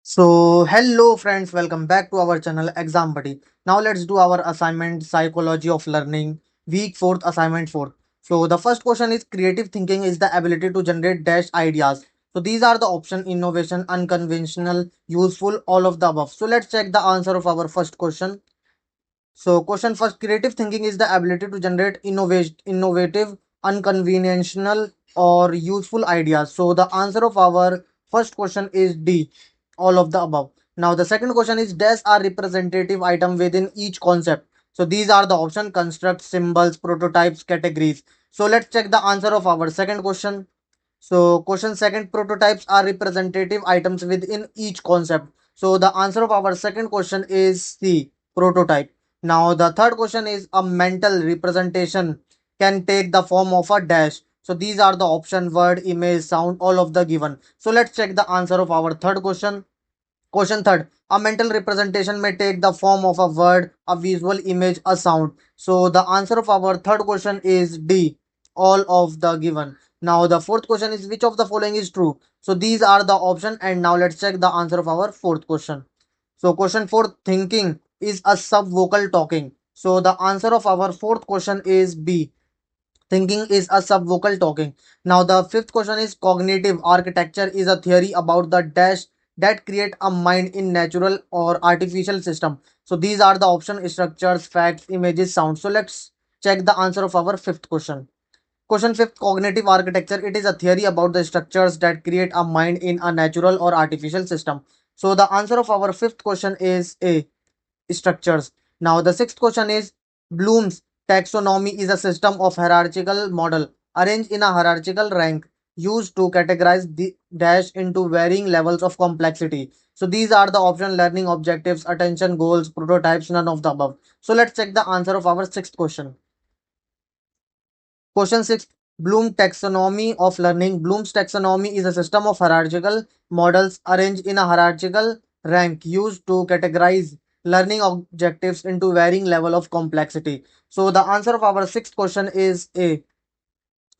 Hello friends, welcome back to our channel Exam Buddy. Now let's do our assignment Psychology of Learning, week 4th, assignment 4. The first question is creative thinking is the ability to generate dash ideas. So these are the option innovation, unconventional, useful, all of the above. So let's check the answer of our first question. So question first, creative thinking is the ability to generate innovative, unconventional or useful ideas. So the answer of our first question is D, all of the above. Now the second question is dash are representative item within each concept. So these are the option construct, symbols, prototypes, categories. So let's check the answer of our second question. So question second, prototypes are representative items within each concept. So the answer of our second question is C, prototype. Now the third question is a mental representation can take the form of a dash. So these are the option word, image, sound, all of the given. So let's check the answer of our third question. Question third, a mental representation may take the form of a word, a visual image, a sound. So the answer of our third question is D, all of the given. Now the fourth question is which of the following is true? So these are the option and now let's check the answer of our fourth question. So question four, thinking is a subvocal talking. So the answer of our fourth question is B. Thinking is a subvocal talking. Now the fifth question is cognitive architecture is a theory about the dash that create a mind in natural or artificial system. So these are the option structures, facts, images, sound. So let's check the answer of our fifth question. Question fifth, cognitive architecture. It is a theory about the structures that create a mind in a natural or artificial system. So the answer of our fifth question is A, structures. Now the sixth question is Bloom's taxonomy is a system of hierarchical model arranged in a hierarchical rank used to categorize the dash into varying levels of complexity. So these are the option learning objectives, attention goals, prototypes, none of the above. So let's check the answer of our sixth question. Question 6, Bloom taxonomy of learning. Bloom's taxonomy is a system of hierarchical models arranged in a hierarchical rank used to categorize learning objectives into varying level of complexity. So the answer of our sixth question is A,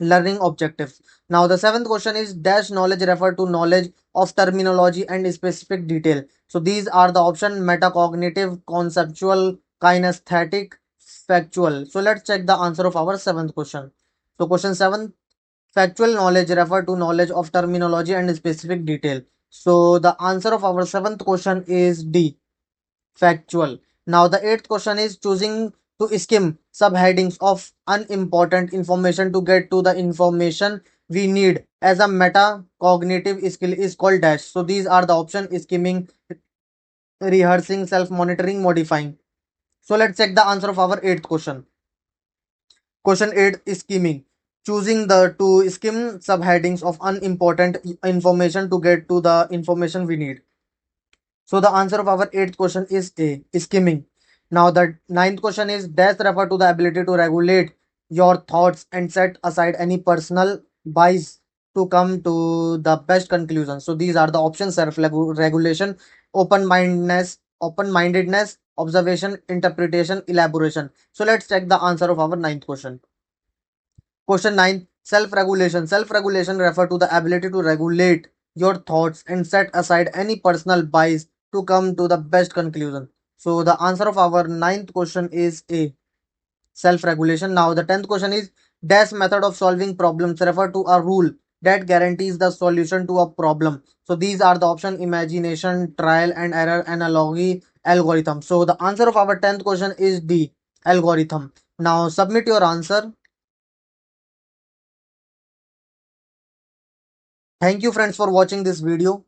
learning objectives. Now the seventh question is dash knowledge refer to knowledge of terminology and specific detail. So these are the option metacognitive, conceptual, kinesthetic, factual. So let's check the answer of our seventh question. So question 7, factual knowledge refer to knowledge of terminology and specific detail. So the answer of our seventh question is D, factual. Now the eighth question is choosing to skim subheadings of unimportant information to get to the information we need as a metacognitive skill is called dash. So these are the option skimming, rehearsing, self-monitoring, modifying. So let's check the answer of our eighth question. Question 8 is skimming. Choosing the to skim subheadings of unimportant information to get to the information we need. So the answer of our eighth question is A, skimming. Now the ninth question is dash refer to the ability to regulate your thoughts and set aside any personal bias to come to the best conclusion. So these are the options: self-regulation, open-mindedness, observation, interpretation, elaboration. So let's check the answer of our ninth question. Question 9, self-regulation. Self-regulation refer to the ability to regulate your thoughts and set aside any personal bias to come to the best conclusion. So the answer of our ninth question is A, self-regulation. Now the 10th question is dash method of solving problems refer to a rule that guarantees the solution to a problem. So these are the option imagination, trial and error, analogy, algorithm. So the answer of our 10th question is D, algorithm. Now submit your answer. Thank you friends for watching this video.